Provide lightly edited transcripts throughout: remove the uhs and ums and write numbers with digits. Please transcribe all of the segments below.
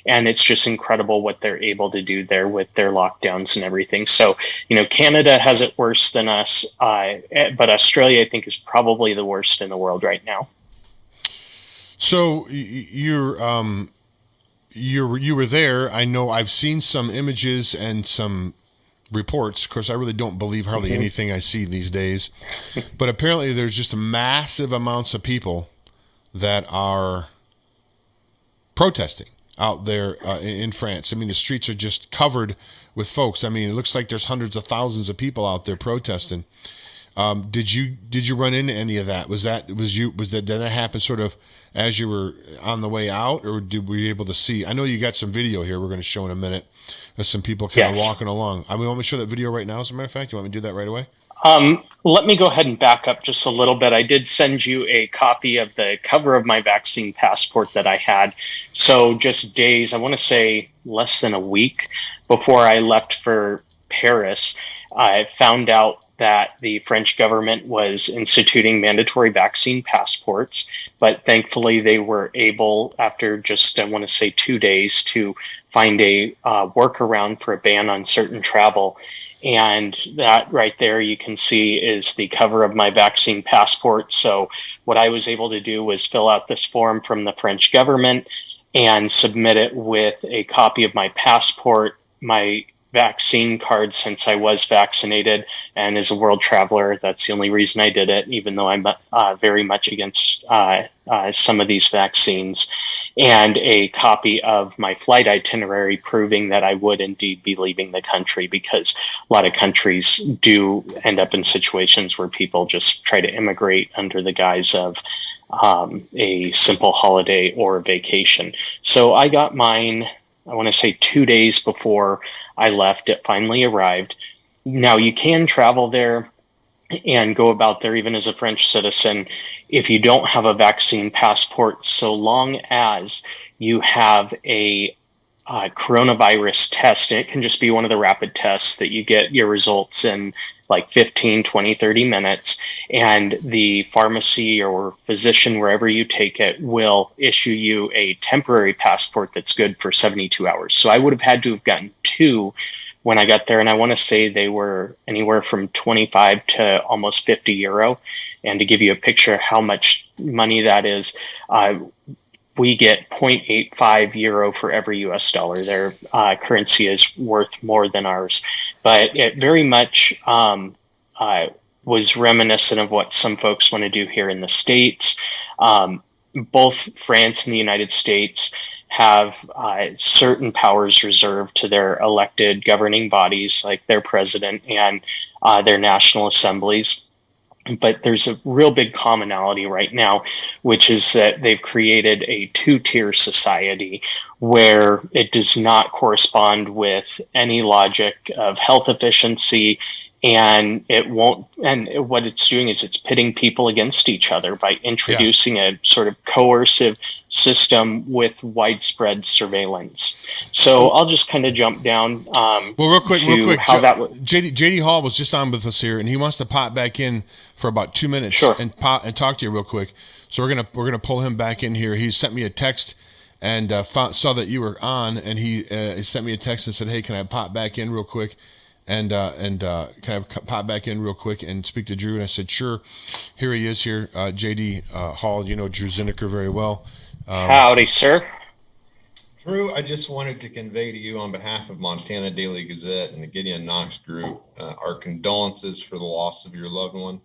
And it's just incredible what they're able to do there with their lockdowns and everything. So, Canada has it worse than us, but Australia, I think, is probably the worst in the world right now. So you were there. I know I've seen some images and some reports. Of course, I really don't believe hardly Mm-hmm. anything I see these days. But apparently, there's just massive amounts of people that are protesting out there in France. I mean, the streets are just covered with folks. I mean, it looks like there's hundreds of thousands of people out there protesting. Did you run into any of that? Did that happen sort of as you were on the way out, or were you able to see? I know you got some video here. We're going to show in a minute of some people kind of Yes. walking along. I mean, want me to show that video right now? As a matter of fact, you want me to do that right away? Let me go ahead and back up just a little bit. I did send you a copy of the cover of my vaccine passport that I had. So just days, I want to say less than a week before I left for Paris, I found out that the French government was instituting mandatory vaccine passports. But thankfully, they were able, after just, I want to say 2 days, to find a workaround for a ban on certain travel. And that right there, you can see, is the cover of my vaccine passport. So, what I was able to do was fill out this form from the French government and submit it with a copy of my passport, my vaccine card since I was vaccinated, and as a world traveler, that's the only reason I did it, even though I'm very much against some of these vaccines, and a copy of my flight itinerary proving that I would indeed be leaving the country, because a lot of countries do end up in situations where people just try to immigrate under the guise of a simple holiday or vacation. So I got mine, I want to say 2 days before I left. It finally arrived. Now, you can travel there and go about there even as a French citizen if you don't have a vaccine passport, so long as you have a coronavirus test. And it can just be one of the rapid tests that you get your results in like 15, 20, 30 minutes. And the pharmacy or physician, wherever you take it, will issue you a temporary passport that's good for 72 hours. So I would have had to have gotten two when I got there. And I want to say they were anywhere from 25 to almost 50 euro. And to give you a picture of how much money that is, we get 0.85 euro for every US dollar. Their currency is worth more than ours. But it very much was reminiscent of what some folks want to do here in the States. Both France and the United States have certain powers reserved to their elected governing bodies, like their president and their national assemblies. But there's a real big commonality right now, which is that they've created a two-tier society where it does not correspond with any logic of health efficiency, and it won't. And what it's doing is it's pitting people against each other by Yeah. introducing a sort of coercive system with widespread surveillance. So Well, I'll just kind of jump down real to quick. how that would. JD Hall was just on with us here, and he wants to pop back in for about 2 minutes Sure. and talk to you real quick. So we're gonna pull him back in here. He sent me a text and saw that you were on, and he sent me a text and said, "Hey, can I pop back in real quick?" And can I pop back in real quick and speak to Drew? And I said, "Sure." Here he is here, JD Hall. You know Drew Zinecker very well. Howdy, sir. Drew, I just wanted to convey to you on behalf of Montana Daily Gazette and the Gideon Knox Group our condolences for the loss of your loved one.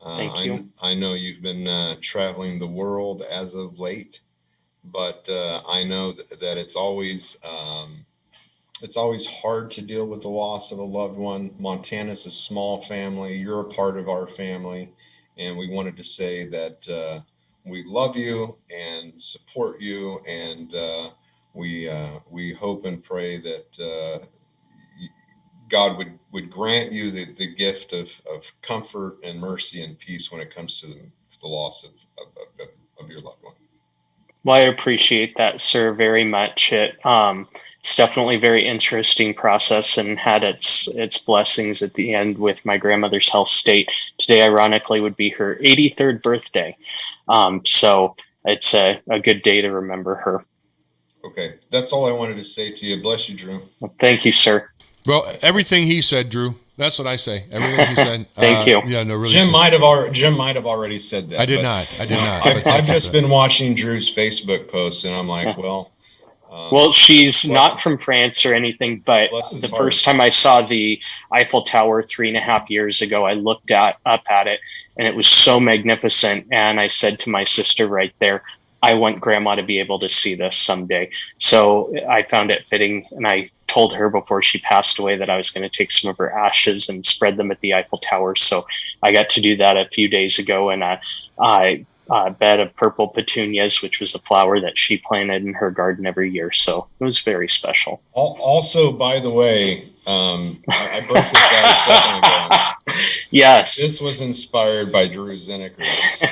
Thank you. I know you've been traveling the world as of late, but I know that it's always hard to deal with the loss of a loved one. Montana's a small family. You're a part of our family, and we wanted to say that we love you and support you, and we hope and pray that God would grant you the gift of comfort and mercy and peace when it comes to the loss of your loved one. Well, I appreciate that, sir, very much. It's definitely a very interesting process and had its blessings at the end with my grandmother's health state. Today, ironically, would be her 83rd birthday. So it's a good day to remember her. Okay. That's all I wanted to say to you. Bless you, Drew. Well, thank you, sir. Well, everything he said, Drew. That's what I say. Everything he said. Thank you. Yeah, no, really. Jim might have already said that. I did not. I've just been watching Drew's Facebook posts, and I'm like, well. Well, she's not from France or anything, but the first time I saw the Eiffel Tower 3.5 years ago, I looked up at it, and it was so magnificent. And I said to my sister right there, I want Grandma to be able to see this someday. So I found it fitting, and I told her before she passed away that I was going to take some of her ashes and spread them at the Eiffel Tower. So I got to do that a few days ago, and bed of purple petunias, which was a flower that she planted in her garden every year. So it was very special. Also, by the way, I broke this out a second ago. Yes. This was inspired by Drew Zinecker.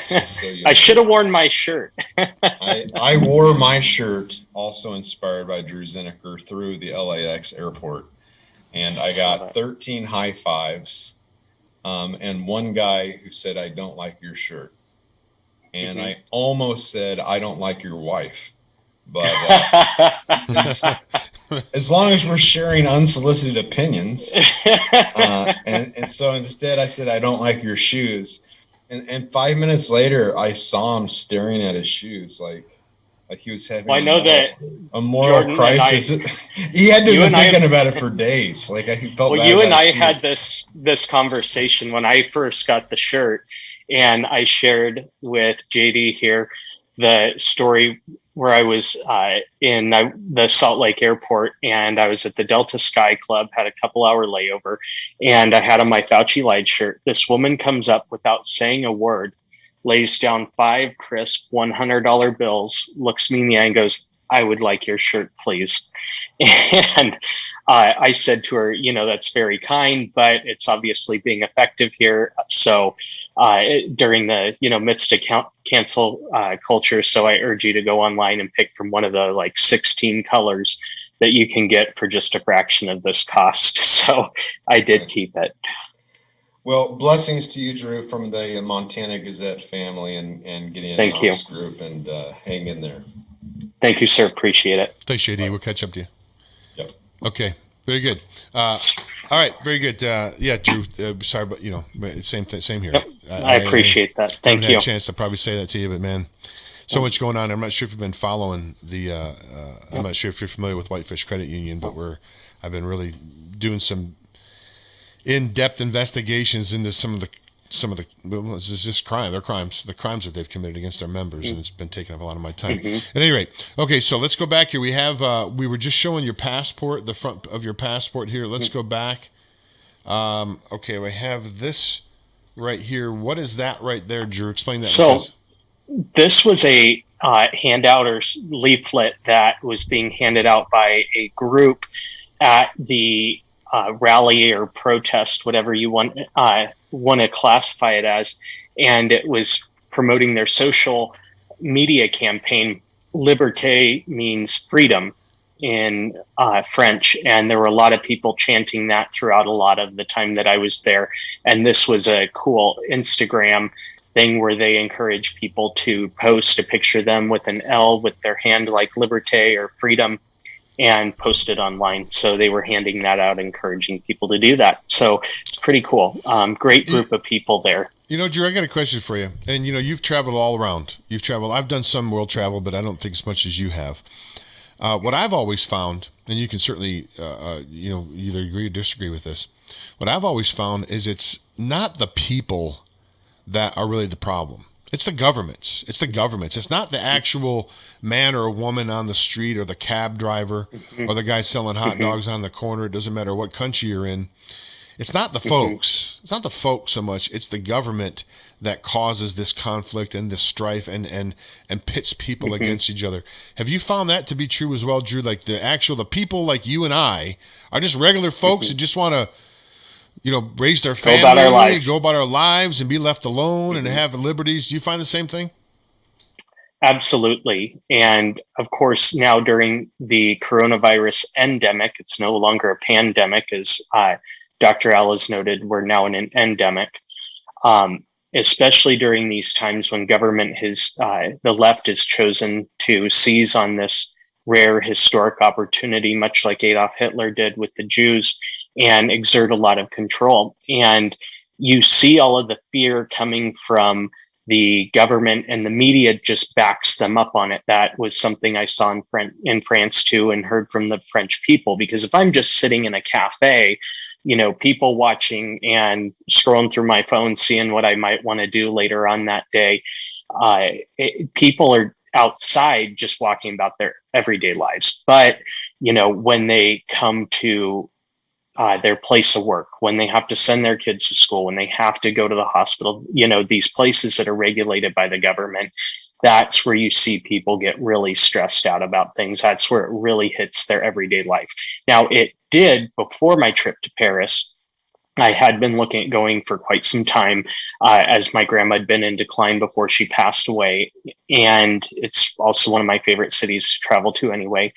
Just so you know. I should have worn my shirt. I wore my shirt, also inspired by Drew Zinecker, through the LAX airport. And I got 13 high fives and one guy who said, I don't like your shirt. And I almost said, I don't like your wife. But as long as we're sharing unsolicited opinions. And so instead I said, I don't like your shoes. And 5 minutes later, I saw him staring at his shoes like he was having a moral crisis. He had to have been thinking about it for days. Like I felt bad. Well, you and I had this conversation when I first got the shirt. And I shared with JD here the story where I was in the Salt Lake airport, and I was at the Delta Sky Club, had a couple-hour layover, and I had on my Fauci Lied shirt. This woman comes up without saying a word, lays down 5 crisp $100 bills, looks me in the eye and goes, I would like your shirt, please. And I said to her, that's very kind, but it's obviously being effective here. So during the midst of cancel culture, so I urge you to go online and pick from one of the 16 colors that you can get for just a fraction of this cost. So I did keep it. Well, blessings to you, Drew, from the Montana Gazette family, and getting in this group, and hang in there. Thank you, sir. Appreciate it. Thanks, JD. We'll catch up to you. Yep. Okay. Very good. All right. Very good. Yeah, Drew. Sorry, but same here. Yep. I appreciate that. Thank you. I had a chance to probably say that to you, but man, so much going on. I'm not sure if you've been following the. I'm not sure if you're familiar with Whitefish Credit Union, but I've been really doing some in-depth investigations into some of the the crimes that they've committed against their members, and it's been taking up a lot of my time. At any rate, okay, so let's go back here. We have we were just showing your passport, the front of your passport here. Let's go back. Okay, we have this right here. What is that right there, Drew? Explain that. So this was a handout or leaflet that was being handed out by a group at the rally or protest, whatever you want to classify it as, and it was promoting their social media campaign. Liberté means freedom in French, and there were a lot of people chanting that throughout a lot of the time that I was there. And this was a cool Instagram thing where they encourage people to post a picture of them with an L with their hand like liberté or freedom, and post it online. So they were handing that out, encouraging people to do that. So it's pretty cool. Great group of people there. Drew, I got a question for you. And, you've traveled all around. I've done some world travel, but I don't think as much as you have. What I've always found, and you can certainly, either agree or disagree with this. What I've always found is it's not the people that are really the problem. It's the governments. It's not the actual man or a woman on the street, or the cab driver, or the guy selling hot dogs on the corner. It doesn't matter what country you're in. It's not the folks. It's not the folks so much. It's the government that causes this conflict and this strife and pits people against each other. Have you found that to be true as well, Drew? Like the people like you and I are just regular folks that just want to, raise their family, go about our lives and be left alone and have liberties. Do you find the same thing? Absolutely. And of course, now during the coronavirus endemic, it's no longer a pandemic, as Dr. Al has noted, we're now in an endemic, especially during these times when government the left has chosen to seize on this rare historic opportunity, much like Adolf Hitler did with the Jews, and exert a lot of control. And you see all of the fear coming from the government, and the media just backs them up on it. That was something I saw in France too, and heard from the French people. Because if I'm just sitting in a cafe, people watching and scrolling through my phone, seeing what I might want to do later on that day, people are outside just walking about their everyday lives. But when they come to their place of work, when they have to send their kids to school, when they have to go to the hospital, these places that are regulated by the government, that's where you see people get really stressed out about things. That's where it really hits their everyday life. Now, it did before my trip to Paris. I had been looking at going for quite some time, as my grandma had been in decline before she passed away. And it's also one of my favorite cities to travel to anyway.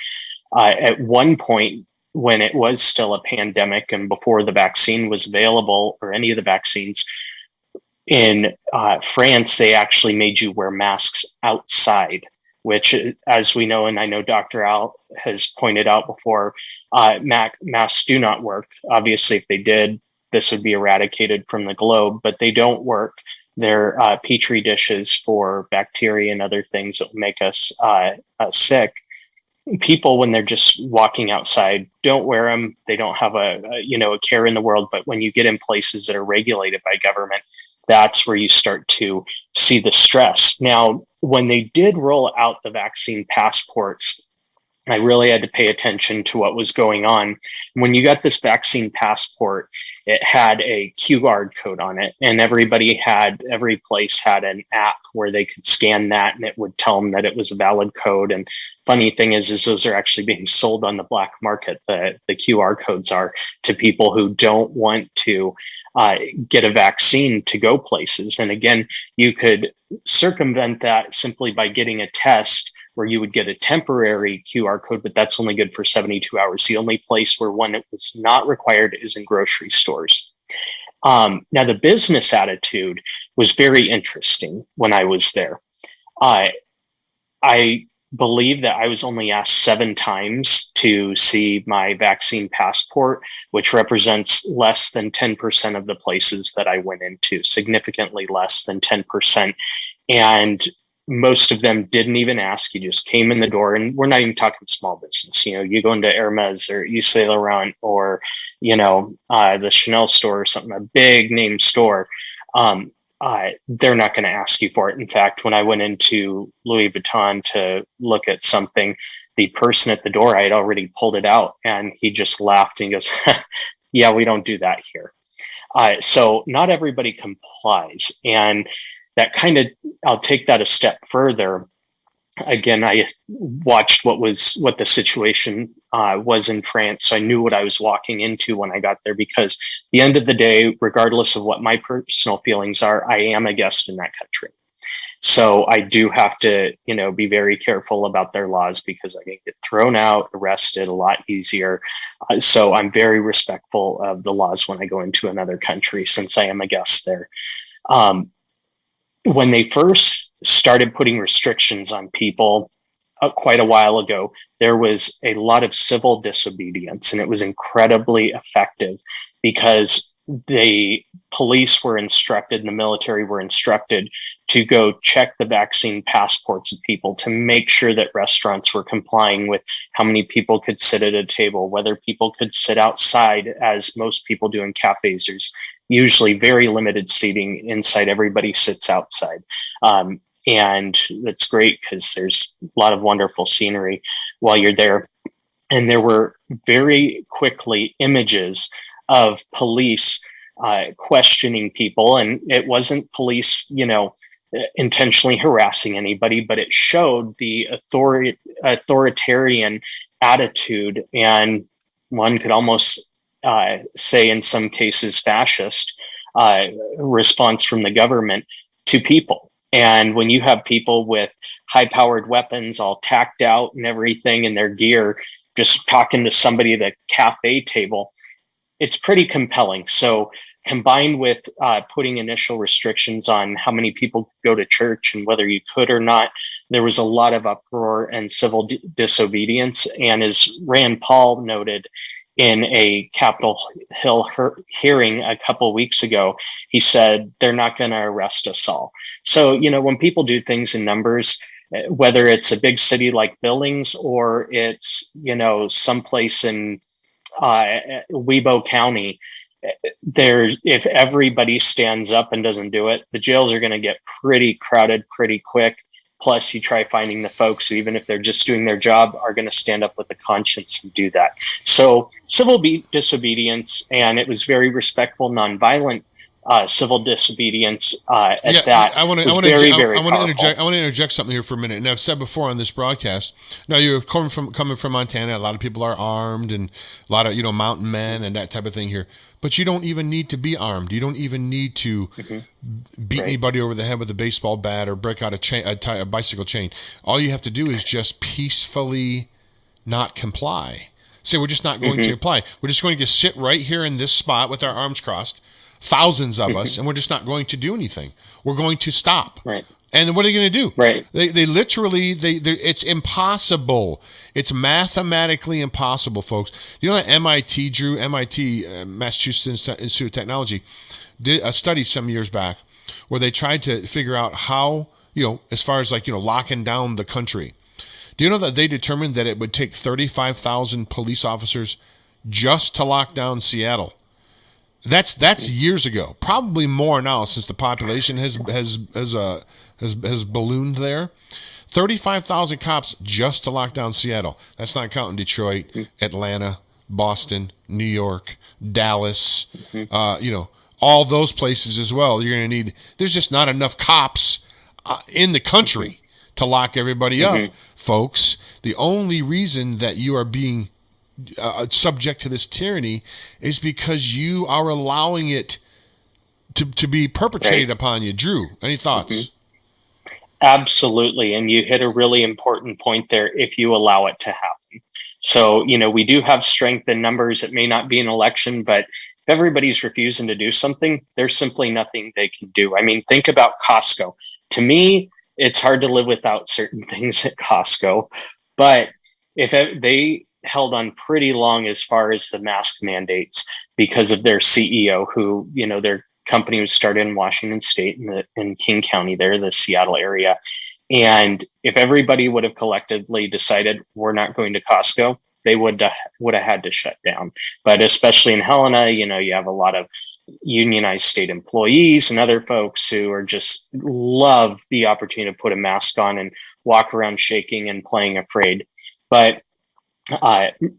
At one point, when it was still a pandemic and before the vaccine was available, or any of the vaccines, in France, they actually made you wear masks outside, which, as we know, and I know Dr. Al has pointed out before, masks do not work. Obviously, if they did, this would be eradicated from the globe, but they don't work. They're petri dishes for bacteria and other things that will make us sick. People, when they're just walking outside, don't wear them. They don't have a care in the world. But when you get in places that are regulated by government, that's where you start to see the stress. Now, when they did roll out the vaccine passports, I really had to pay attention to what was going on. When you got this vaccine passport, it had a QR code on it, and every place had an app where they could scan that, and it would tell them that it was a valid code. And funny thing is those are actually being sold on the black market. The QR codes are, to people who don't want to get a vaccine to go places. And again, you could circumvent that simply by getting a test where you would get a temporary QR code, but that's only good for 72 hours. The only place where one it was not required is in grocery stores. Now, the business attitude was very interesting when I was there. I believe that I was only asked 7 times to see my vaccine passport, which represents less than 10% of the places that I went into, significantly less than 10%. And most of them didn't even ask. You just came in the door, and we're not even talking small business. You go into Hermes or Yves Saint Laurent or, the Chanel store or something, a big name store. They're not going to ask you for it. In fact, when I went into Louis Vuitton to look at something, the person at the door, I had already pulled it out, and he just laughed and he goes, yeah, we don't do that here. So not everybody complies. And that I'll take that a step further. Again, I watched what the situation was in France. So I knew what I was walking into when I got there, because at the end of the day, regardless of what my personal feelings are, I am a guest in that country. So I do have to, be very careful about their laws, because I can get thrown out, arrested a lot easier. So I'm very respectful of the laws when I go into another country, since I am a guest there. When they first started putting restrictions on people quite a while ago, there was a lot of civil disobedience, and it was incredibly effective, because the police were instructed and the military were instructed to go check the vaccine passports of people to make sure that restaurants were complying with how many people could sit at a table, whether people could sit outside, as most people do in cafes. There's usually very limited seating inside. Everybody sits outside. And that's great, because there's a lot of wonderful scenery while you're there. And there were very quickly images of police questioning people. And it wasn't police, intentionally harassing anybody, but it showed the authoritarian attitude, and one could almost say in some cases fascist response from the government to people. And when you have people with high-powered weapons all tacked out and everything in their gear, just talking to somebody at a cafe table, it's pretty compelling. So combined with putting initial restrictions on how many people could go to church and whether you could or not, there was a lot of uproar and civil disobedience. And as Rand Paul noted in a Capitol Hill hearing a couple of weeks ago, he said they're not going to arrest us all. So, when people do things in numbers, whether it's a big city like Billings or it's, someplace in Webo County, if everybody stands up and doesn't do it, the jails are going to get pretty crowded pretty quick. Plus, you try finding the folks who, even if they're just doing their job, are going to stand up with a conscience and do that. So civil disobedience, and it was very respectful, nonviolent civil disobedience that. I want to interject something here for a minute. And I've said before on this broadcast, now you're coming from Montana. A lot of people are armed, and a lot of mountain men and that type of thing here. But you don't even need to be armed. You don't even need to beat anybody over the head with a baseball bat or break out a bicycle chain. All you have to do is just peacefully not comply. Say, we're just not going to comply. We're just going to sit right here in this spot with our arms crossed, thousands of us, and we're just not going to do anything. We're going to stop. Right. And then what are they going to do? Right. They literally, it's impossible. It's mathematically impossible, folks. You know that MIT, Drew, Massachusetts Institute of Technology, did a study some years back where they tried to figure out how, as far as locking down the country. Do you know that they determined that it would take 35,000 police officers just to lock down Seattle? That's years ago. Probably more now since the population has ballooned there. 35,000 cops just to lock down Seattle. That's not counting Detroit, Atlanta, Boston, New York, Dallas, all those places as well. You're going to need. There's just not enough cops in the country to lock everybody up, folks. The only reason that you are being subject to this tyranny is because you are allowing it to be perpetrated upon you. Drew, any thoughts? Absolutely. And you hit a really important point there, if you allow it to happen. So, we do have strength in numbers. It may not be an election, but if everybody's refusing to do something, there's simply nothing they can do. I mean, think about Costco. To me, it's hard to live without certain things at Costco, but if they held on pretty long as far as the mask mandates because of their CEO, who, their company was started in Washington State in King County there, the Seattle area. And if everybody would have collectively decided we're not going to Costco, they would have had to shut down. But especially in Helena, you have a lot of unionized state employees and other folks who are just love the opportunity to put a mask on and walk around shaking and playing afraid. But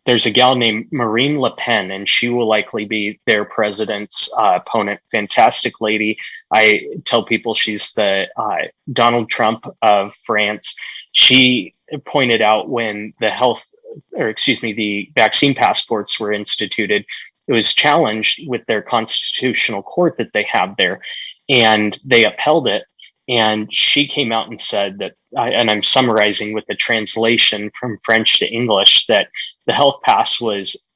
there's a gal named Marine Le Pen, and she will likely be their president's opponent. Fantastic lady. I tell people she's the Donald Trump of France. She pointed out when the vaccine passports were instituted, it was challenged with their constitutional court that they have there, and they upheld it. And she came out and said that, and I'm summarizing with the translation from French to English, that the health pass was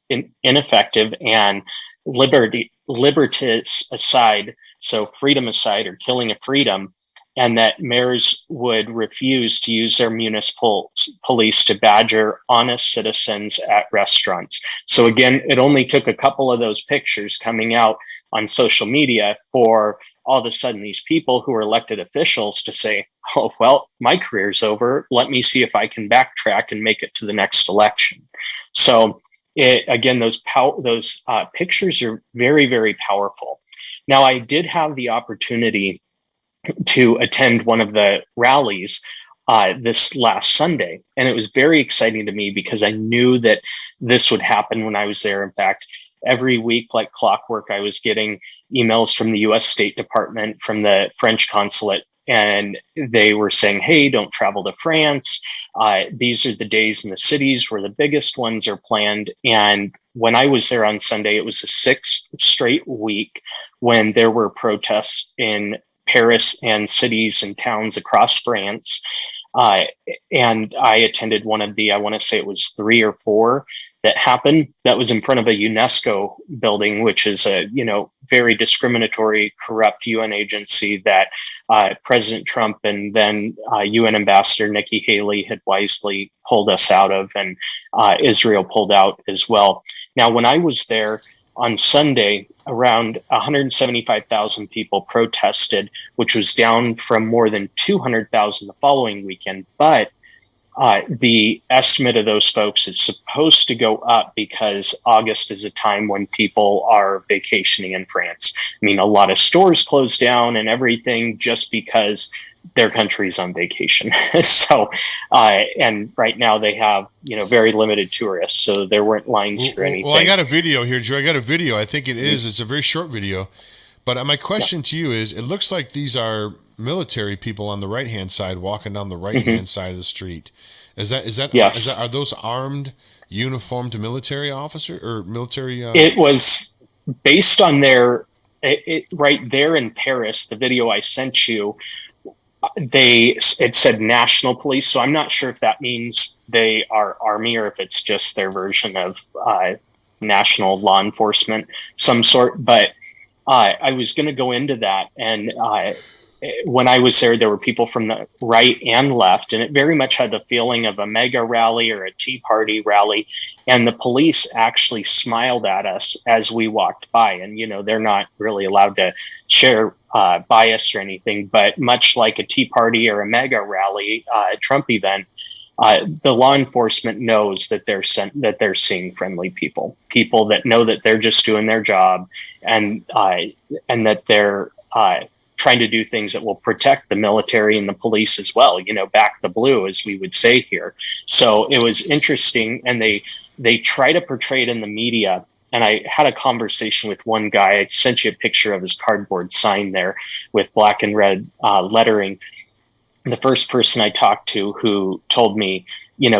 ineffective and liberties aside, so freedom aside, or killing of freedom, and that mayors would refuse to use their municipal police to badger honest citizens at restaurants. So again, it only took a couple of those pictures coming out on social media for all of a sudden these people who are elected officials to say, oh, well, my career's over. Let me see if I can backtrack and make it to the next election. So again, those pictures are very, very powerful. Now, I did have the opportunity to attend one of the rallies this last Sunday, and it was very exciting to me because I knew that this would happen when I was there. In fact, every week, like clockwork, I was getting emails from the U.S. State Department, from the French consulate, and they were saying, hey, don't travel to France. These are the days in the cities where the biggest ones are planned. And when I was there on Sunday, it was the 6th straight week when there were protests in Paris and cities and towns across France. And I attended one of the, I want to say it was 3 or 4 that happened that was in front of a UNESCO building, which is a, very discriminatory, corrupt UN agency that President Trump and then UN Ambassador Nikki Haley had wisely pulled us out of, and Israel pulled out as well. Now, when I was there on Sunday, around 175,000 people protested, which was down from more than 200,000 the following weekend. But the estimate of those folks is supposed to go up because August is a time when people are vacationing in France. I mean, a lot of stores closed down and everything just because their country's on vacation. So, and right now they have, very limited tourists. So there weren't lines for anything. Well, I got a video here, Drew. I got a video. I think it is. It's a very short video. But my question to you is, it looks like these are military people on the right-hand side walking down the right-hand side of the street. Is that yes. Are those armed, uniformed military officer or military? It was based on right there in Paris, the video I sent you, it said national police. So I'm not sure if that means they are army or if it's just their version of national law enforcement, some sort. But I was going to go into that. And when I was there were people from the right and left, and it very much had the feeling of a mega rally or a Tea Party rally. And the police actually smiled at us as we walked by. And, they're not really allowed to share bias or anything, but much like a Tea Party or a mega rally, Trump event, the law enforcement knows that they're seeing friendly people that know that they're just doing their job, and that they're trying to do things that will protect the military and the police as well. Back the blue, as we would say here. So it was interesting, and they try to portray it in the media. And I had a conversation with one guy. I sent you a picture of his cardboard sign there with black and red lettering. The first person I talked to who told me,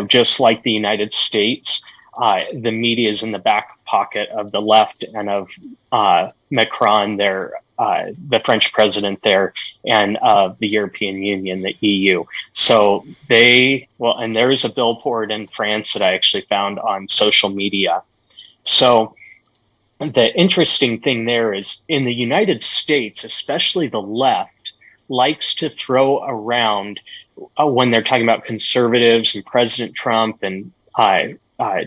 just like the United States, the media is in the back pocket of the left and of Macron there, the French president there, and of the European Union, the EU. So and there is a billboard in France that I actually found on social media. So the interesting thing there is in the United States, especially the left, likes to throw around when they're talking about conservatives and President Trump and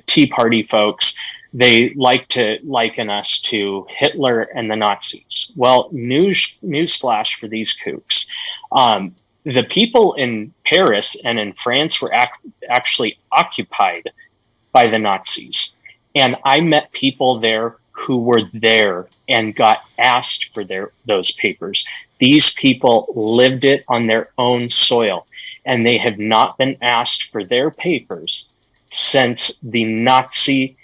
Tea Party folks, they like to liken us to Hitler and the Nazis. Well, newsflash for these kooks. The people in Paris and in France were actually occupied by the Nazis. And I met people there who were there and got asked for those papers. These people lived it on their own soil, and they have not been asked for their papers since the Nazi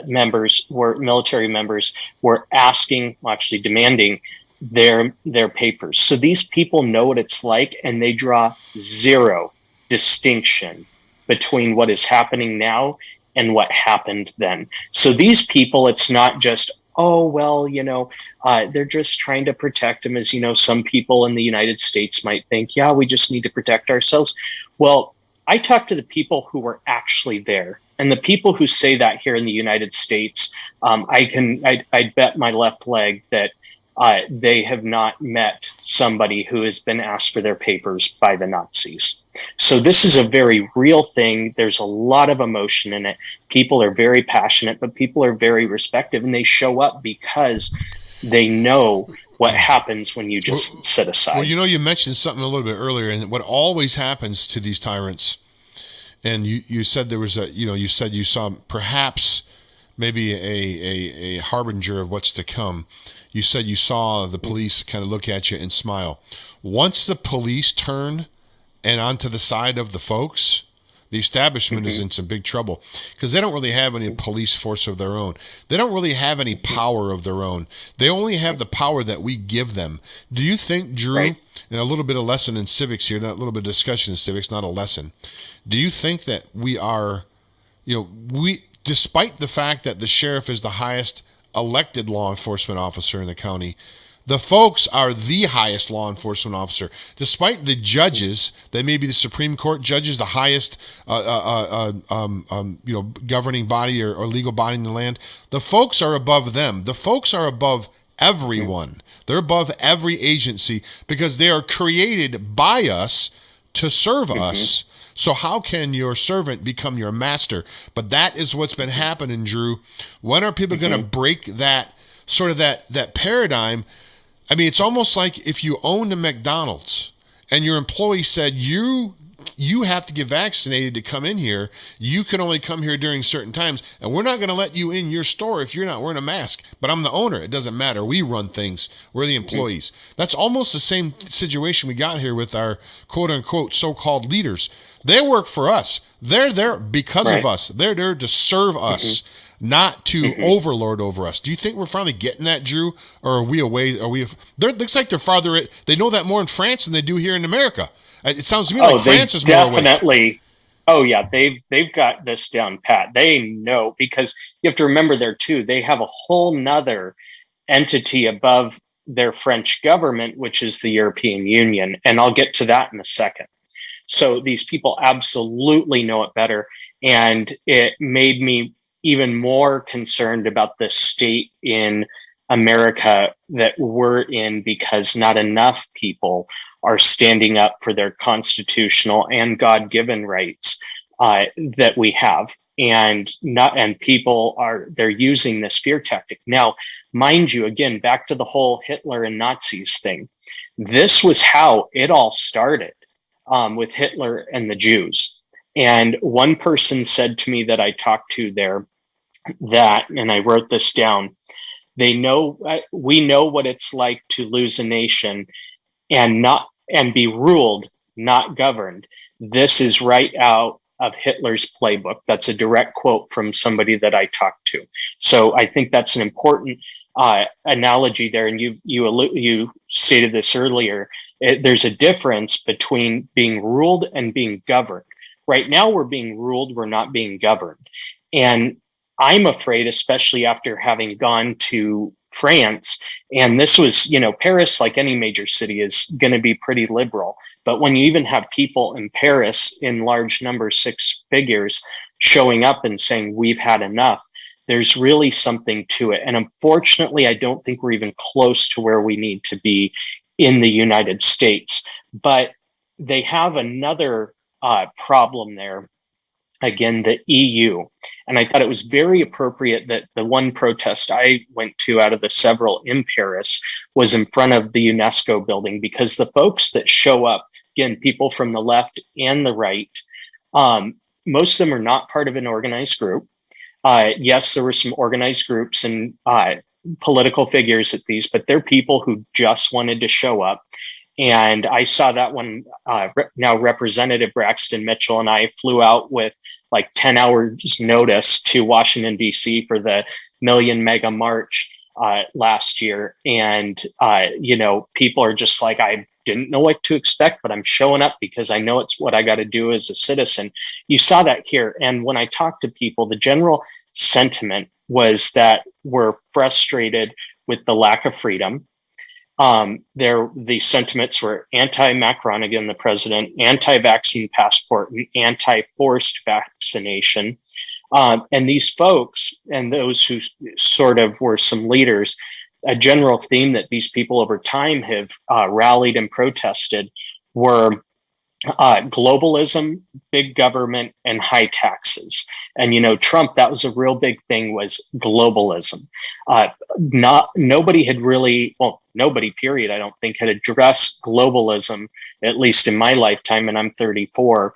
military members were actually demanding their papers. So these people know what it's like, and they draw zero distinction between what is happening now and what happened then. So these people, it's not just, they're just trying to protect them, as some people in the United States might think, yeah, we just need to protect ourselves. Well, I talked to the people who were actually there, and the people who say that here in the United States, I'd bet my left leg that they have not met somebody who has been asked for their papers by the Nazis. So this is a very real thing. There's a lot of emotion in it. People are very passionate, but people are very respectful, and they show up because they know what happens when you just sit aside. Well, you mentioned something a little bit earlier, and what always happens to these tyrants, and you said there was you said you saw perhaps maybe a harbinger of what's to come. You said you saw the police kind of look at you and smile. Once the police turn and onto the side of the folks, the establishment is in some big trouble because they don't really have any police force of their own. They don't really have any power of their own. They only have the power that we give them. Do you think, Drew, and a little bit of lesson in civics here, not a little bit of discussion in civics, not a lesson. Do you think that we are, despite the fact that the sheriff is the highest elected law enforcement officer in the county, The folks are the highest law enforcement officer. Despite the judges, they may be the Supreme Court judges, the highest governing body or legal body in the land. The folks are above them. The folks are above everyone. They're above every agency because they are created by us to serve us. So how can your servant become your master? But that is what's been happening, Drew. When are people going to break that sort of that paradigm? I mean, it's almost like if you owned a McDonald's and your employee said, you have to get vaccinated to come in here. You can only come here during certain times, and we're not going to let you in your store if you're not wearing a mask. But I'm the owner. It doesn't matter. We run things. We're the employees. That's almost the same situation we got here with our quote-unquote so-called leaders. They work for us. They're there because of us. They're there to serve us. Not to overlord over us. Do you think we're finally getting that, Drew? Or are we away? It looks like they're farther. They know that more in France than they do here in America. It sounds to me like France is more awake. Definitely. Oh yeah, they've got this down pat. They know, because you have to remember there too, they have a whole nother entity above their French government, which is the European Union. And I'll get to that in a second. So these people absolutely know it better. And it made me even more concerned about the state in America that we're in, because not enough people are standing up for their constitutional and God-given rights that we have. And they're using this fear tactic. Now, mind you, again, back to the whole Hitler and Nazis thing. This was how it all started with Hitler and the Jews. And one person said to me that I talked to there, and I wrote this down, we know what it's like to lose a nation and be ruled, not governed. This is right out of Hitler's playbook. That's a direct quote from somebody that I talked to. So I think that's an important analogy there. And you stated this earlier. There's a difference between being ruled and being governed. Right now we're being ruled, we're not being governed. And I'm afraid, especially after having gone to France, and this was, Paris, like any major city, is going to be pretty liberal. But when you even have people in Paris in large numbers, 6 figures, showing up and saying, we've had enough, there's really something to it. And unfortunately, I don't think we're even close to where we need to be in the United States. But they have another problem there. Again, the EU. And I thought it was very appropriate that the one protest I went to out of the several in Paris was in front of the UNESCO building, because the folks that show up, again, people from the left and the right, most of them are not part of an organized group. Yes, there were some organized groups and political figures at these, but they're people who just wanted to show up. And I saw that when now Representative Braxton Mitchell and I flew out with like 10 hours notice to Washington, D.C. for the Million Mega March last year. And, people are just like, I didn't know what to expect, but I'm showing up because I know it's what I got to do as a citizen. You saw that here. And when I talked to people, the general sentiment was that we're frustrated with the lack of freedom. The sentiments were anti-Macron, again, the president, anti-vaccine passport, and anti-forced vaccination. And these folks, and those who sort of were some leaders, a general theme that these people over time have rallied and protested were globalism, big government, and high taxes. And, Trump, that was a real big thing, was globalism. Nobody had really, nobody, period, I don't think, had addressed globalism, at least in my lifetime, and I'm 34.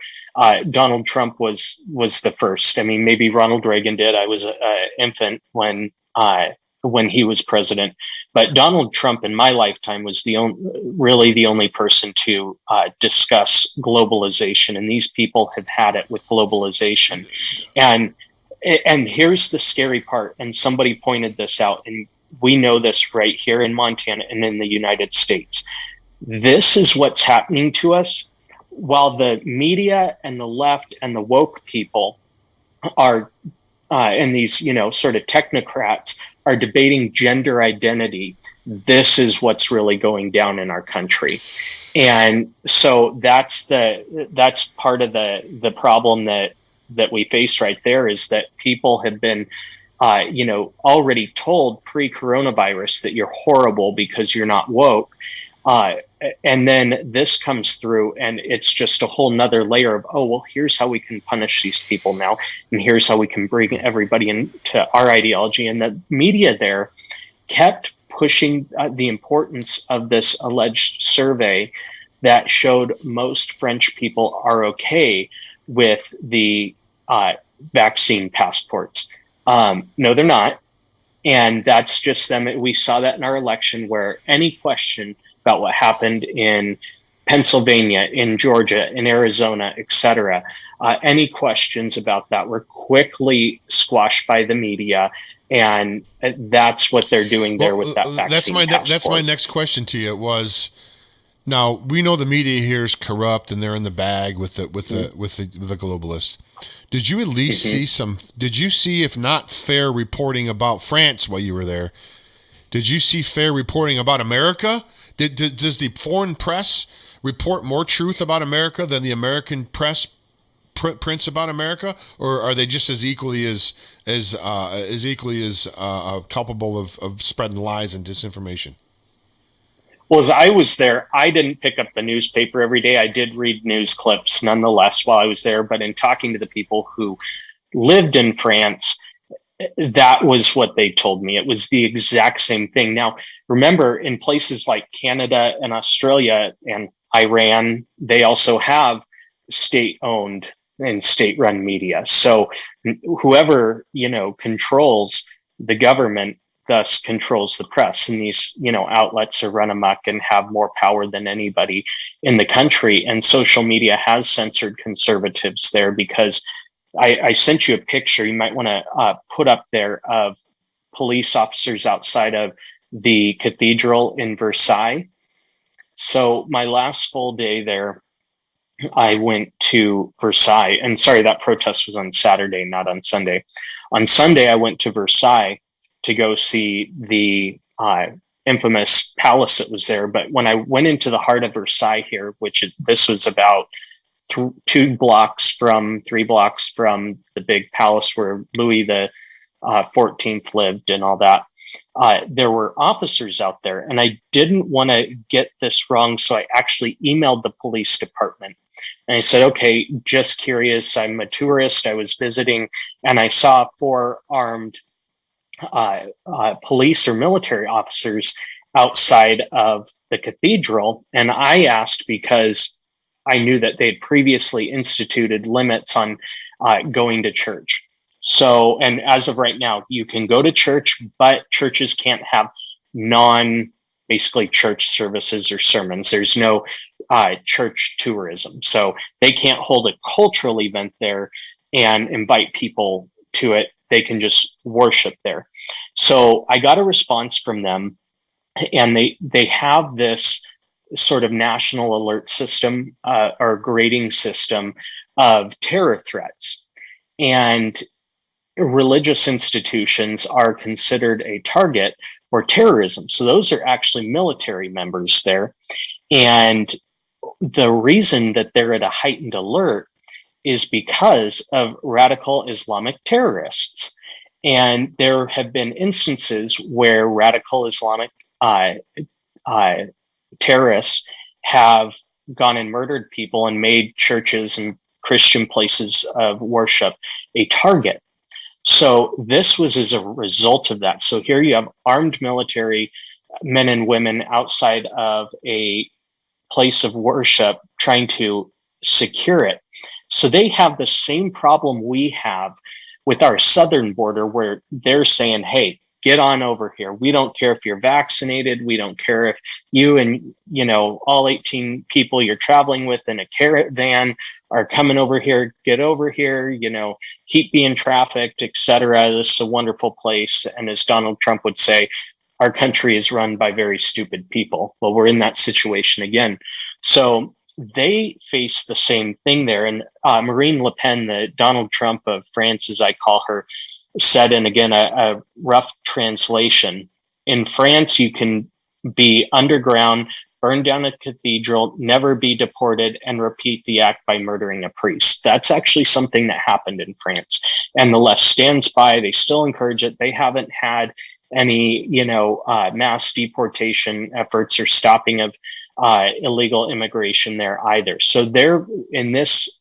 Donald Trump was the first. I mean, maybe Ronald Reagan did. I was an infant when he was president. But Donald Trump in my lifetime was the only person to discuss globalization. And these people have had it with globalization. And here's the scary part. And somebody pointed this out, and we know this right here in Montana and in the United States. This is what's happening to us while the media and the left and the woke people are and these, sort of technocrats are debating gender identity. this is what's really going down in our country. And so that's part of the problem that we face right there, is that people have been already told pre-coronavirus that you're horrible because you're not woke. And then this comes through, and it's just a whole nother layer of, oh, well, here's how we can punish these people now. And here's how we can bring everybody into our ideology. And the media there kept pushing the importance of this alleged survey that showed most French people are okay with the vaccine passports. No, they're not. And that's just them. We saw that in our election, where any question about what happened in Pennsylvania, in Georgia, in Arizona, etc., any questions about that were quickly squashed by the media. And that's what they're doing there with that vaccine passport. That's my next question to you was, now we know the media here is corrupt and they're in the bag with the globalists. Did you at least see did you see, if not fair reporting about France while you were there, did you see fair reporting about America? Does the foreign press report more truth about America than the American press prints about America, or are they just as equally as culpable of spreading lies and disinformation? Well, as I was there, I didn't pick up the newspaper every day. I did read news clips nonetheless while I was there. But in talking to the people who lived in France, that was what they told me. It was the exact same thing. Now, remember, in places like Canada and Australia and Iran, they also have state-owned and state-run media. So whoever, controls the government thus controls the press. And these, outlets are run amok and have more power than anybody in the country. And social media has censored conservatives there, because I sent you a picture you might want to put up there of police officers outside of the cathedral in Versailles. So my last full day there, I went to Versailles, and sorry, that protest was on Saturday, not on Sunday. On Sunday, I went to Versailles to go see the infamous palace that was there. But when I went into the heart of Versailles here, this was about 3 blocks from the big palace where Louis the 14th lived and all that, there were officers out there, and I didn't want to get this wrong, so I actually emailed the police department. And I said, okay, just curious, I'm a tourist, I was visiting, and I saw 4 armed police or military officers outside of the cathedral. And I asked because I knew that they'd previously instituted limits on going to church. So, and as of right now, you can go to church, but churches can't have basically church services or sermons. There's no church tourism. So they can't hold a cultural event there and invite people to it. They can just worship there. So I got a response from them, and they have this sort of national alert system or grading system of terror threats. And religious institutions are considered a target for terrorism. So those are actually military members there. And the reason that they're at a heightened alert is because of radical Islamic terrorists. And there have been instances where radical Islamic terrorists have gone and murdered people and made churches and Christian places of worship a target. So this was as a result of that. So here you have armed military men and women outside of a place of worship trying to secure it. So they have the same problem we have with our southern border, where they're saying, hey, get on over here. We don't care if you're vaccinated. We don't care if you and, all 18 people you're traveling with in a caravan are coming over here. Get over here, keep being trafficked, etc. This is a wonderful place. And as Donald Trump would say, our country is run by very stupid people. Well, we're in that situation again. So they face the same thing there. And Marine Le Pen, the Donald Trump of France, as I call her, said, and again, a rough translation, in France, you can be underground, burn down a cathedral, never be deported, and repeat the act by murdering a priest. That's actually something that happened in France. And the left stands by. They still encourage it. They haven't had any, mass deportation efforts or stopping of illegal immigration there either. So they're in this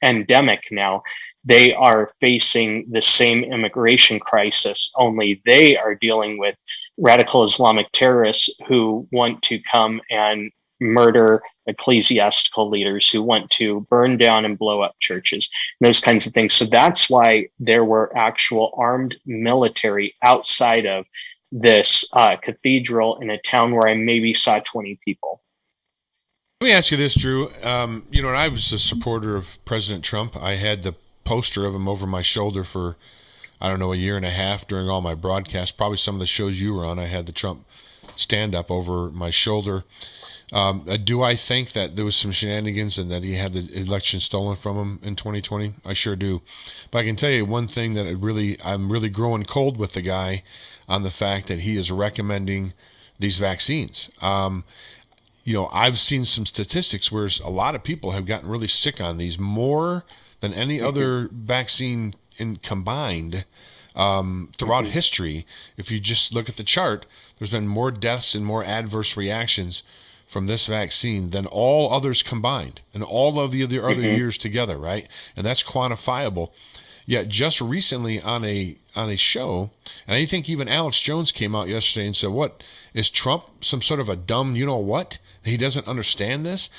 endemic now. They are facing the same immigration crisis, only they are dealing with radical Islamic terrorists who want to come and murder ecclesiastical leaders, who want to burn down and blow up churches, those kinds of things. So that's why there were actual armed military outside of this cathedral in a town where I maybe saw 20 people. Let me ask you this, Drew. When I was a supporter of President Trump, I had the poster of him over my shoulder for, I don't know, a year and a half during all my broadcasts. Probably some of the shows you were on, I had the Trump stand-up over my shoulder. Do I think that there was some shenanigans and that he had the election stolen from him in 2020? I sure do. But I can tell you one thing that I'm really growing cold with the guy on the fact that he is recommending these vaccines. I've seen some statistics where a lot of people have gotten really sick on these, more than any other vaccine combined throughout history. If you just look at the chart, there's been more deaths and more adverse reactions from this vaccine than all others combined and all of the other years together, right? And that's quantifiable. Yet just recently on a show, and I think even Alex Jones came out yesterday and said, "What is Trump, some sort of a dumb what? He doesn't understand this?"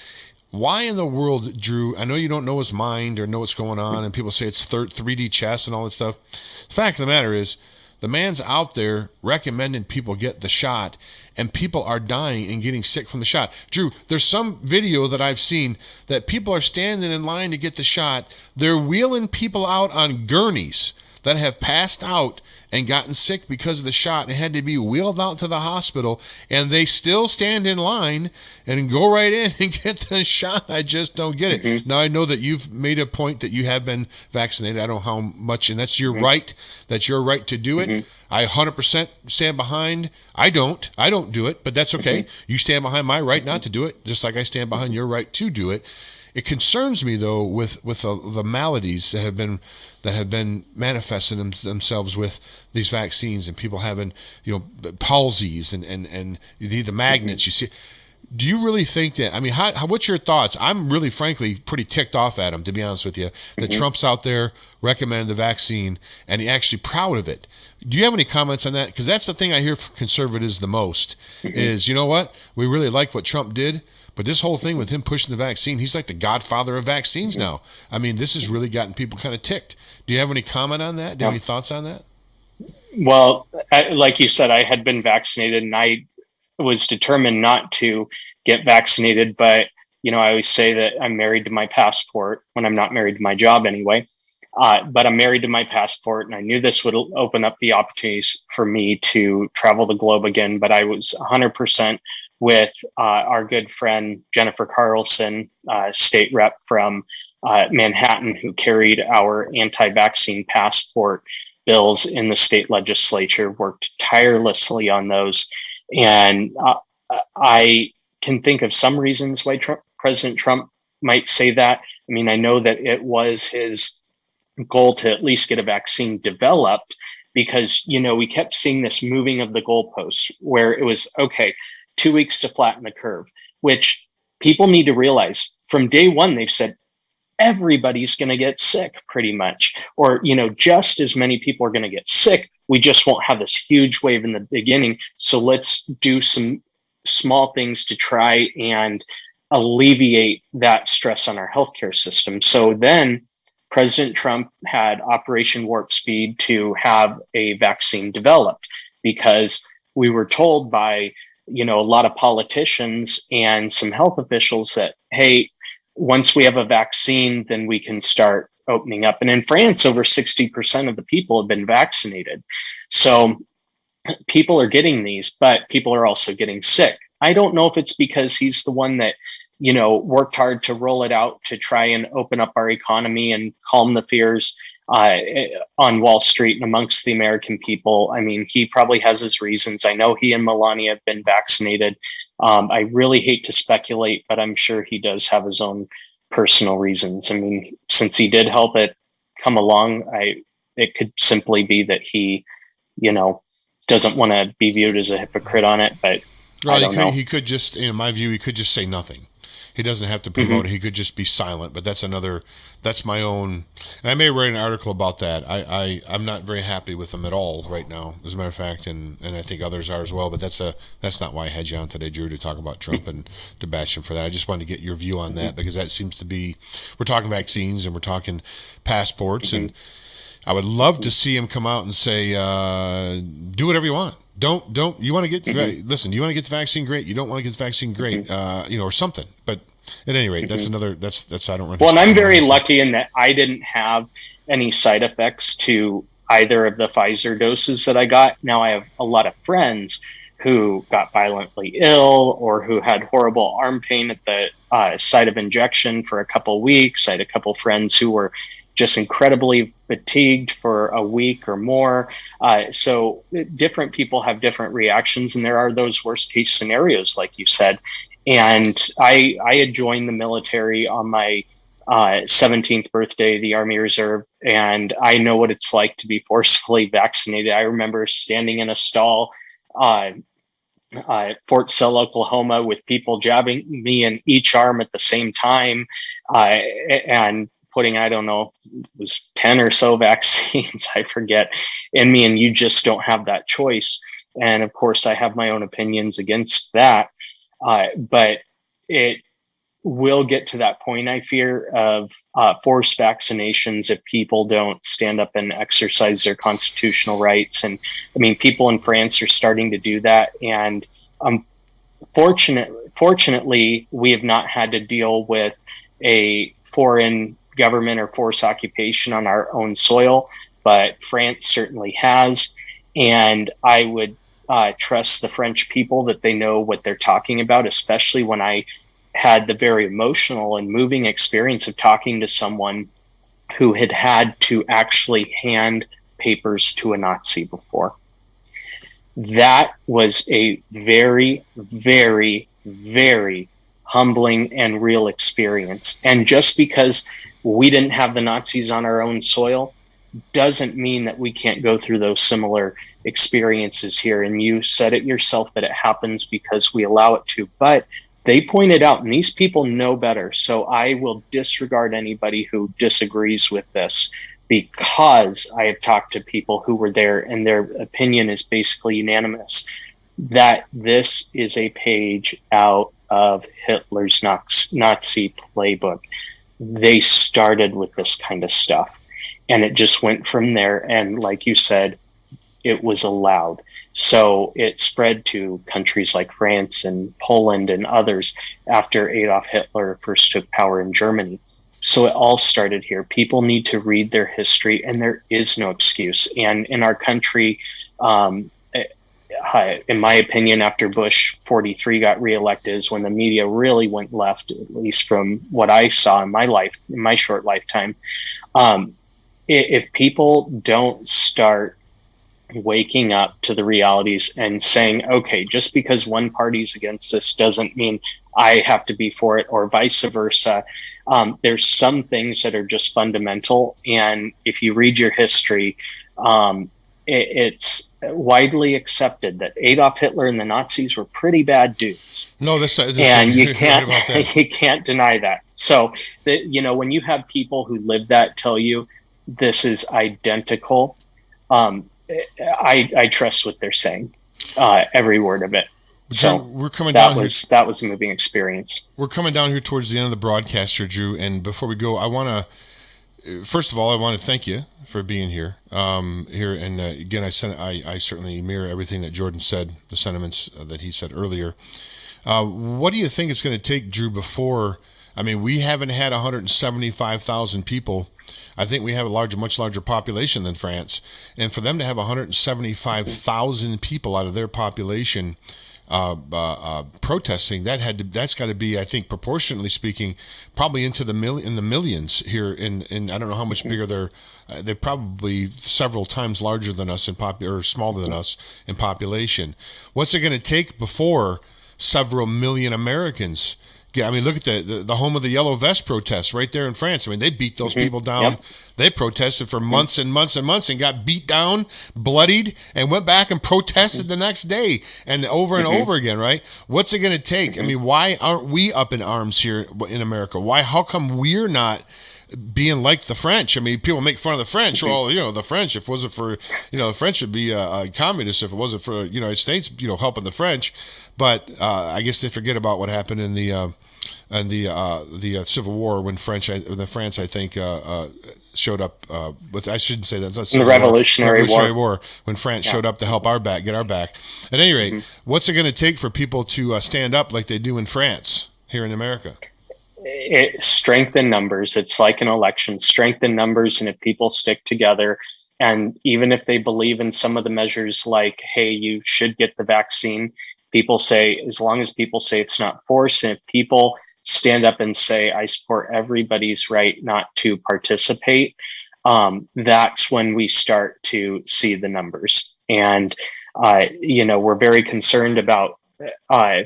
Why in the world, Drew? I know you don't know his mind or know what's going on, and people say it's 3D chess and all that stuff. The fact of the matter is, the man's out there recommending people get the shot, and people are dying and getting sick from the shot. Drew, there's some video that I've seen that people are standing in line to get the shot. They're wheeling people out on gurneys that have passed out and gotten sick because of the shot and had to be wheeled out to the hospital, and they still stand in line and go right in and get the shot. I just don't get it. Mm-hmm. Now, I know that you've made a point that you have been vaccinated. I don't know how much, and that's your right. That's your right to do it. Mm-hmm. I 100% stand behind. I don't do it, but that's okay. Mm-hmm. You stand behind my right not to do it, just like I stand behind your right to do it. It concerns me, though, with the maladies that have been manifesting themselves with these vaccines, and people having palsies and the magnets. You see, do you really think that? I mean, what's your thoughts? I'm really, frankly, pretty ticked off at him, to be honest with you, that Trump's out there recommending the vaccine and he's actually proud of it. Do you have any comments on that? Because that's the thing I hear from conservatives the most is, you know what? We really like what Trump did. But this whole thing with him pushing the vaccine, he's like the godfather of vaccines now. I mean, this has really gotten people kind of ticked. Do you have any comment on that? Do you have any thoughts on that? Well, like you said, I had been vaccinated and I was determined not to get vaccinated. But, I always say that I'm married to my passport when I'm not married to my job anyway. But I'm married to my passport, and I knew this would open up the opportunities for me to travel the globe again. But I was 100% with our good friend Jennifer Carlson, state rep from Manhattan, who carried our anti-vaccine passport bills in the state legislature, worked tirelessly on those. And I can think of some reasons why President Trump might say that. I mean, I know that it was his goal to at least get a vaccine developed because, we kept seeing this moving of the goalposts where it was, okay, 2 weeks to flatten the curve, which people need to realize from day one, they've said everybody's going to get sick pretty much, or, just as many people are going to get sick. We just won't have this huge wave in the beginning. So let's do some small things to try and alleviate that stress on our healthcare system. So then President Trump had Operation Warp Speed to have a vaccine developed because we were told by a lot of politicians and some health officials that, hey, once we have a vaccine, then we can start opening up. And in France, over 60% of the people have been vaccinated. So people are getting these, but people are also getting sick. I don't know if it's because he's the one that, worked hard to roll it out to try and open up our economy and calm the fears. on Wall Street and amongst the American people. I mean, he probably has his reasons. I know he and Melania have been vaccinated. I really hate to speculate, but I'm sure he does have his own personal reasons. I mean, since he did help it come along, it could simply be that he, doesn't want to be viewed as a hypocrite on it, but I don't know. He could just, in my view, he could just say nothing. He doesn't have to promote it. He could just be silent, but that's my own, and I may write an article about that. I'm not very happy with him at all right now, as a matter of fact, and I think others are as well, but that's not why I had you on today, Drew, to talk about Trump and to bash him for that. I just wanted to get your view on that, because that seems to be, we're talking vaccines and we're talking passports, and I would love to see him come out and say, do whatever you want. Don't you want to get listen, you want to get the vaccine, great. You don't want to get the vaccine, great. Or something. But at any rate, that's another that's I don't really. Well, and I'm very lucky in that I didn't have any side effects to either of the Pfizer doses that I got. Now I have a lot of friends who got violently ill or who had horrible arm pain at the site of injection for a couple of weeks. I had a couple of friends who were just incredibly fatigued for a week or more. So different people have different reactions, and there are those worst case scenarios, like you said. And I had joined the military on my 17th birthday, the Army Reserve, and I know what it's like to be forcefully vaccinated. I remember standing in a stall, Fort Sill, Oklahoma, with people jabbing me in each arm at the same time, and putting, I don't know, it was 10 or so vaccines, I forget, in me, and you just don't have that choice. And of course, I have my own opinions against that. But it will get to that point, I fear, of forced vaccinations if people don't stand up and exercise their constitutional rights. And I mean, people in France are starting to do that. And fortunately, we have not had to deal with a foreign government or forced occupation on our own soil, but France certainly has. And I would trust the French people that they know what they're talking about, especially when I had the very emotional and moving experience of talking to someone who had to actually hand papers to a Nazi before. That was a very, very, very humbling and real experience. And just because we didn't have the Nazis on our own soil doesn't mean that we can't go through those similar experiences here. And you said it yourself that it happens because we allow it to, but they pointed out, and these people know better. So I will disregard anybody who disagrees with this, because I have talked to people who were there and their opinion is basically unanimous that this is a page out of Hitler's Nazi playbook. They started with this kind of stuff, and it just went from there. And like you said, it was allowed. So it spread to countries like France and Poland and others after Adolf Hitler first took power in Germany. So it all started here. People need to read their history, and there is no excuse. And in our country, in my opinion, after Bush 43 got reelected, is when the media really went left, at least from what I saw in my life, in my short lifetime. If people don't start waking up to the realities and saying, okay, just because one party's against this doesn't mean I have to be for it, or vice versa. There's some things that are just fundamental. And if you read your history, it's widely accepted that Adolf Hitler and the Nazis were pretty bad dudes. No, that's and you can't deny that. So when you have people who live that tell you this is identical, I trust what they're saying, every word of it. So we're coming down that was a moving experience. We're coming down here towards the end of the broadcast here, Drew. And before we go, I want to, first of all, I want to thank you for being here. And again, I certainly mirror everything that Jordan said, the sentiments that he said earlier. What do you think it's going to take, Drew, before? I mean, we haven't had 175,000 people. I think we have a much larger population than France. And for them to have 175,000 people out of their population protesting, that's got to be, I think, proportionately speaking, probably into the millions here. In I don't know how much bigger they're probably several times larger than us or smaller than us in population. What's it going to take before several million Americans? I mean, look at the home of the yellow vest protests right there in France. I mean, they beat those people down. Yep. They protested for months and months and months and got beat down, bloodied, and went back and protested the next day and over and over again, right? What's it going to take? I mean, why aren't we up in arms here in America? How come we're not being like the French? I mean, people make fun of the French. Well, the French, if it wasn't for, the French would be communists if it wasn't for the United States, helping the French. But I guess they forget about what happened in the Civil War when France, I think, showed up with. I shouldn't say that. That's the Revolutionary War when France showed up to help get our back. At any rate, what's it going to take for people to stand up like they do in France here in America? Strength in numbers. It's like an election. Strength in numbers, and if people stick together, and even if they believe in some of the measures, like, hey, you should get the vaccine. People say, as long as people say it's not forced, and if people stand up and say, I support everybody's right not to participate, that's when we start to see the numbers. And, we're very concerned about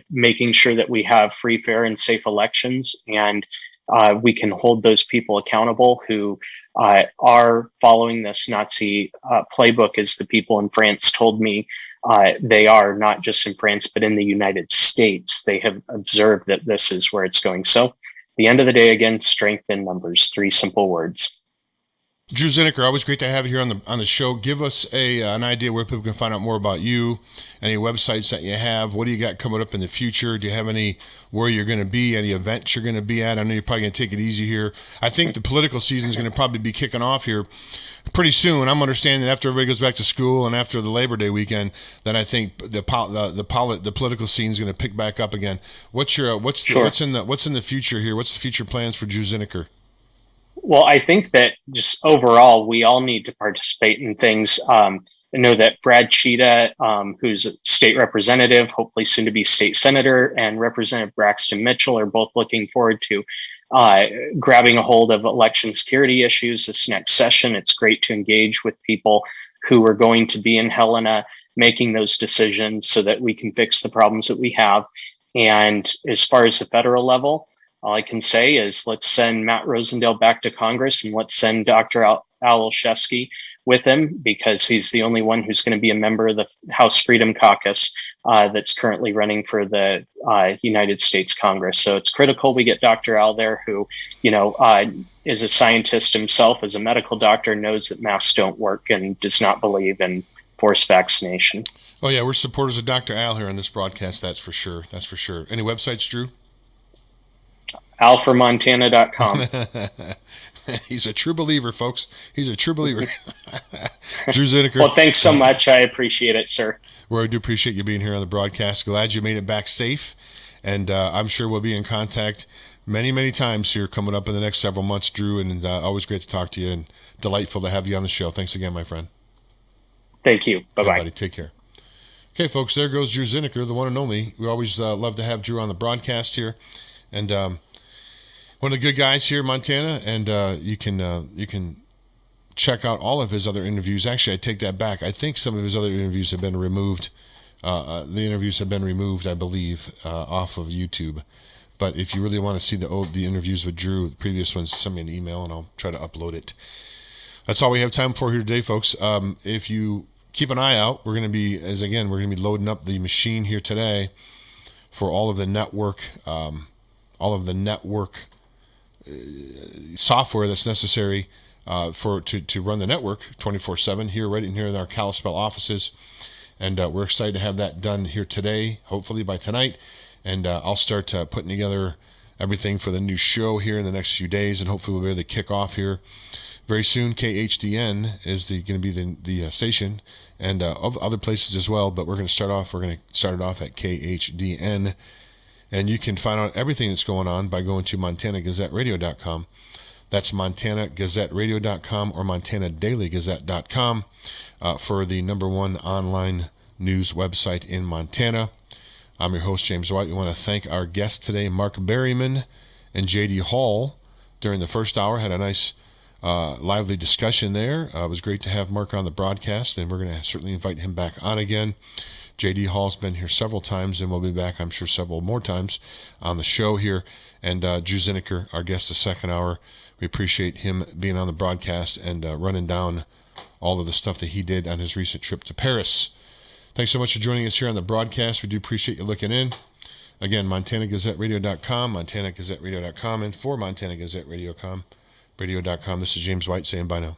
making sure that we have free, fair, and safe elections, and we can hold those people accountable who are following this Nazi playbook, as the people in France told me. They are, not just in France, but in the United States. They have observed that this is where it's going. So, at the end of the day, again, strength in numbers, 3 simple words. Drew Zinecker, always great to have you here on the show. Give us an idea where people can find out more about you, any websites that you have. What do you got coming up in the future? Do you have where you're going to be, any events you're going to be at? I know you're probably going to take it easy here. I think the political season is going to probably be kicking off here pretty soon. I'm understanding that after everybody goes back to school and after the Labor Day weekend, then I think the political scene is going to pick back up again. What's in the future here? What's the future plans for Drew Zinecker? Well, I think that just overall, we all need to participate in things. I know that Brad Cheetah, who's a state representative, hopefully soon to be state senator, and Representative Braxton Mitchell are both looking forward to grabbing a hold of election security issues this next session. It's great to engage with people who are going to be in Helena making those decisions so that we can fix the problems that we have. And as far as the federal level, all I can say is let's send Matt Rosendale back to Congress, and let's send Dr. Al Olszewski with him, because he's the only one who's going to be a member of the House Freedom Caucus that's currently running for the United States Congress. So it's critical we get Dr. Al there, who, is a scientist himself, as a medical doctor, knows that masks don't work and does not believe in forced vaccination. Oh, yeah, we're supporters of Dr. Al here on this broadcast, that's for sure. That's for sure. Any websites, Drew? alformontana.com. He's a true believer, folks. He's a true believer. Drew Zinecker. Well, thanks so much. I appreciate it, sir. Well, I do appreciate you being here on the broadcast. Glad you made it back safe. And I'm sure we'll be in contact many, many times here coming up in the next several months, Drew. And always great to talk to you, and delightful to have you on the show. Thanks again, my friend. Thank you. Bye-bye. Everybody, take care. Okay, folks, there goes Drew Zinecker, the one and only. We always love to have Drew on the broadcast here. And one of the good guys here in Montana, and you can check out all of his other interviews. Actually, I take that back. I think some of his other interviews have been removed. The interviews have been removed, I believe, off of YouTube. But if you really want to see the interviews with Drew, the previous ones, send me an email and I'll try to upload it. That's all we have time for here today, folks. If you keep an eye out, we're going to be loading up the machine here today for all of the network software that's necessary to run the network 24/7 here, right in here in our Kalispell offices. And we're excited to have that done here today, hopefully by tonight. And I'll start putting together everything for the new show here in the next few days, and hopefully we'll be able to kick off here very soon. KHDN is going to be the station, and of other places as well. But we're going to start it off at KHDN. And you can find out everything that's going on by going to MontanaGazetteRadio.com. That's MontanaGazetteRadio.com or MontanaDailyGazette.com for the #1 online news website in Montana. I'm your host, James White. We want to thank our guests today, Mark Berryman and J.D. Hall. During the first hour, had a nice, lively discussion there. It was great to have Mark on the broadcast, and we're going to certainly invite him back on again. J.D. Hall's been here several times, and we'll be back, I'm sure, several more times on the show here. And Drew Zinecker, our guest the second hour, we appreciate him being on the broadcast and running down all of the stuff that he did on his recent trip to Paris. Thanks so much for joining us here on the broadcast. We do appreciate you looking in. Again, MontanaGazetteRadio.com, MontanaGazetteRadio.com, and for MontanaGazetteRadio.com, this is James White saying bye now.